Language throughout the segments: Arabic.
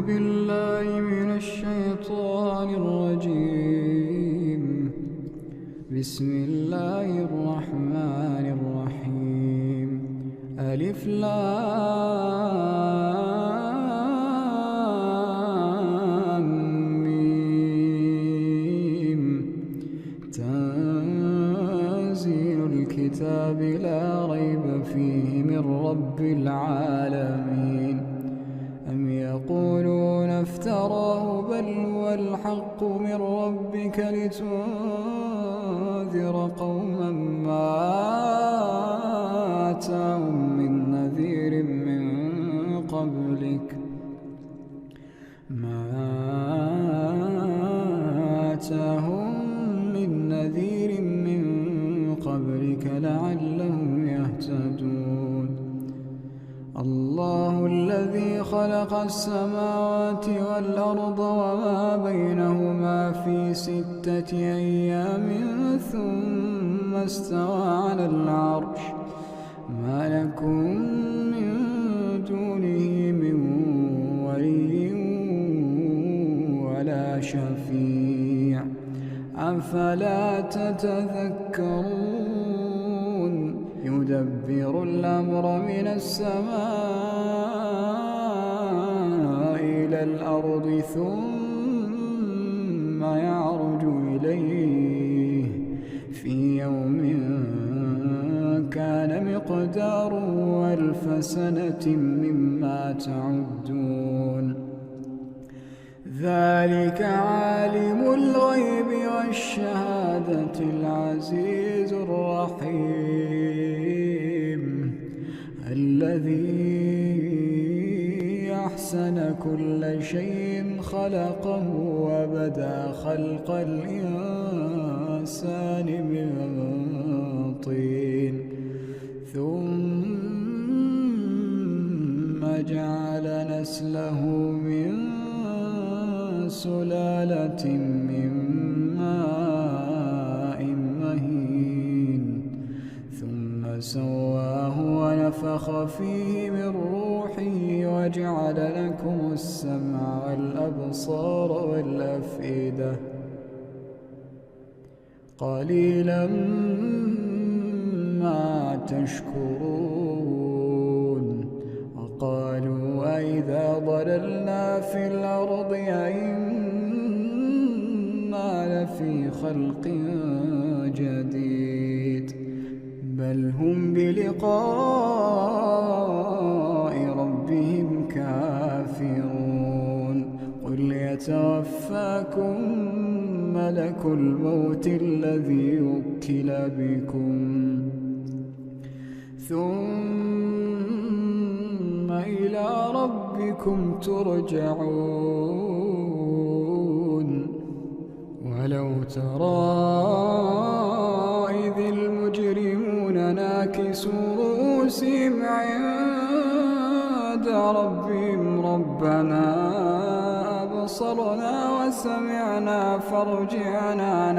بالله من الشيطان الرجيم. بسم الله الرحمن الرحيم. ألف لام ميم. تنزيل الكتاب لا ريب فيه من رب العالمين. أم يقولون افتراه بل هو الحق من ربك لتنذر قوما ما آتاهم من نذير من قبلك لعلهم يهتدون. الله الذي خلق السماوات والأرض وما بينهما في 6 أيام ثم استوى على العرش. ما لكم من دونه من ولي ولا شفيع أفلا تتذكرون. يدبر الأمر من السماء إلى الأرض ثم يعرج إليه في يوم كان مقداره 1000 سنة مما تعدون. ذلك عالم الغيب والشهادة العزيز الرحيم. الذي أحسن كل شيء خلقه وبدأ خلق الإنسان من طين ثم جعل نسله من سلالة من ماء مهين ثم سواه ونفخ فيه من روحه وجعل لكم السمع والأبصار والأفئدة قليلا ما تشكرون. وقالوا أئذا ضللنا في الأرض أئنا لفي خلق جديد بل هم بلقاء ربهم كافرون. قل يتوفاكم ملك الموت الذي وكل بكم ثم إلى ربكم ترجعون. ولو ترى إذ المجرمون ناكسوا رؤوسهم عند ربهم ربنا أبصرنا وسمعنا فارجعنا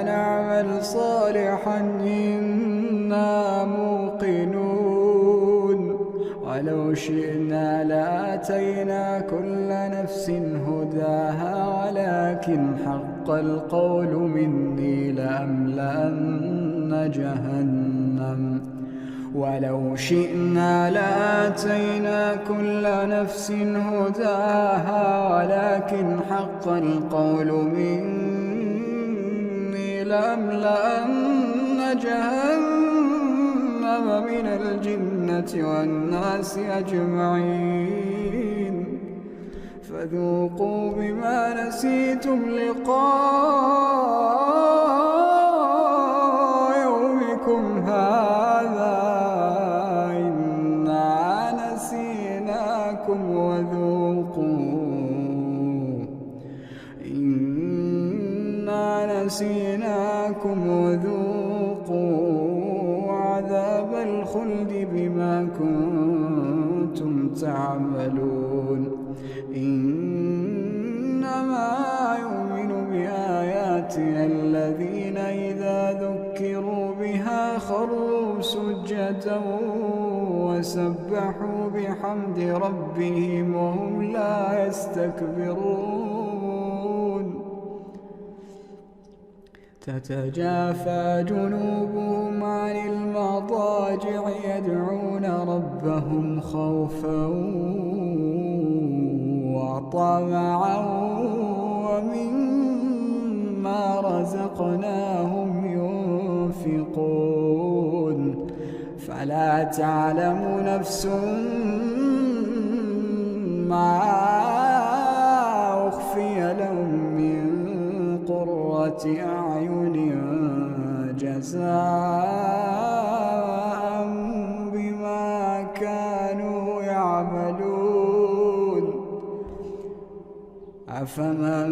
نعمل صالحا إنا موقنون. ولو شئنا لآتينا كل نفس هداها ولكن حق القول مني لأملأن جهنم. ولو شئنا لآتينا كل نفس هداها ولكن حق القول مني لأملأن جهنم من الجنة والناس أجمعين. فذوقوا بما نسيتم لقاء يومكم هذا إنا نسيناكم وذوقوا عذاب الخلد بما كنتم تعملون. إنما يؤمن بآياتنا الذين إذا ذكروا بها خروا سجدا وسبحوا بحمد ربهم وهم لا يستكبرون تتجافى جنوبهم عن المضاجع يدعون ربهم خوفا وطمعا ومما رزقناهم ينفقون فلا تعلم نفس ما أخفي لهم من قرة أعين جزاء بما كانوا يعملون أفمن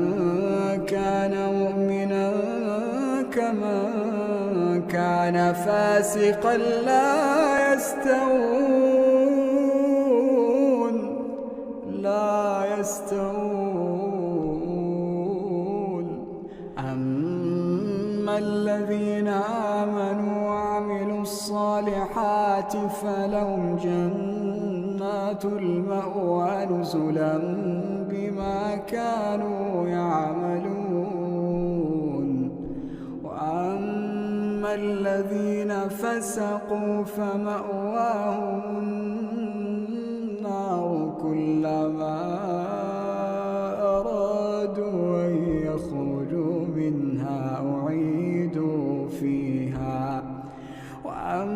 كان مؤمنا كمن كان فاسقا لا يستوون أما الذين آمنوا وعملوا الصالحات فلهم جنات المأوى نزلا بما كانوا يعملون وأما الذين فسقوا فمأواهم النار كلما أرادوا أن يخرجوا منها أعيدوا فيها وأما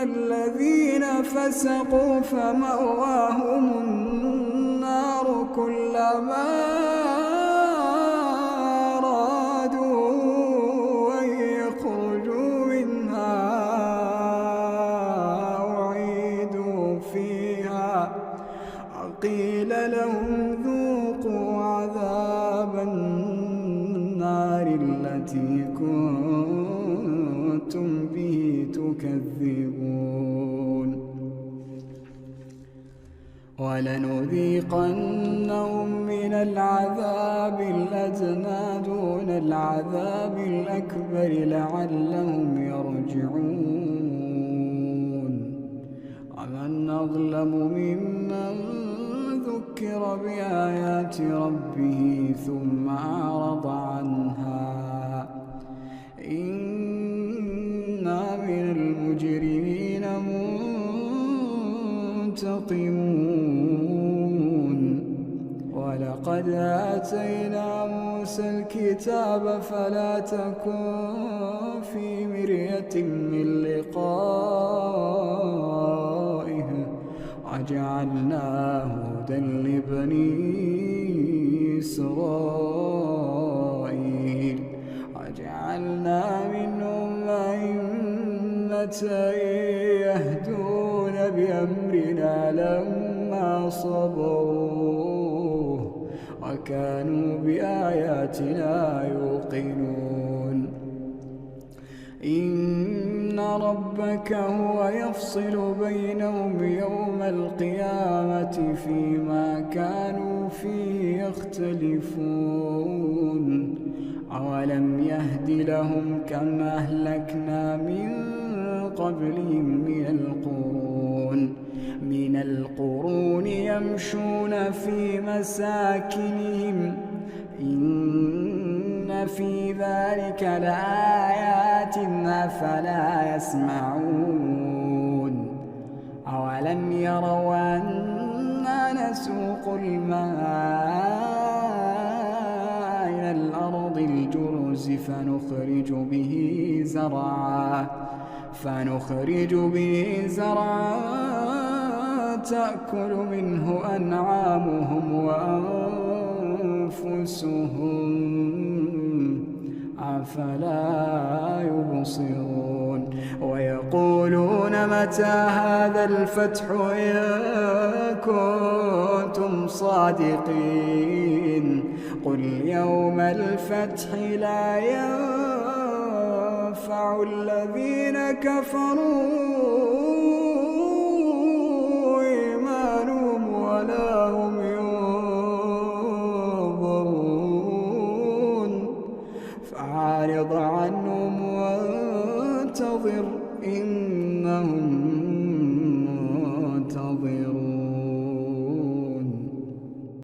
الذين فسقوا فمأواهم النار كلما أرادوا أن يخرجوا منها أعيدوا فيها وقيل لهم ذوقوا عذاب النار التي كنتم به تكذبون ولنذيقنهم من العذاب الأدنى دون العذاب الأكبر لعلهم يرجعون ومن أظلم ممن ذكر بآيات ربه ثم أعرض عنها إنا من المجرمين منتقمون ولقد آتينا موسى الكتاب فلا تكن في مرية من لقائه وجعلناه هدى لبني إسرائيل وجعلنا منهم أئمة يهدون بأمرنا لما صبروا وكانوا بآياتنا يوقنون إن ربك هو يفصل بينهم يوم القيامة فيما كانوا فيه يختلفون أولم يهد لهم كم أهلكنا من قبلهم من القرون يمشون في مساكنهم إن في ذلك لآيات أفلا يسمعون أولم يروا أنا نسوق الماء إلى الأرض الجرز فنخرج به زرعا تأكل منه أنعامهم وأنفسهم أفلا يبصرون ويقولون متى هذا الفتح إن كنتم صادقين قل يوم الفتح لا ينفع الذين كفروا إيمانهم ولا هم ينظرون فأعرض عنهم وانتظر إنهم ينظرون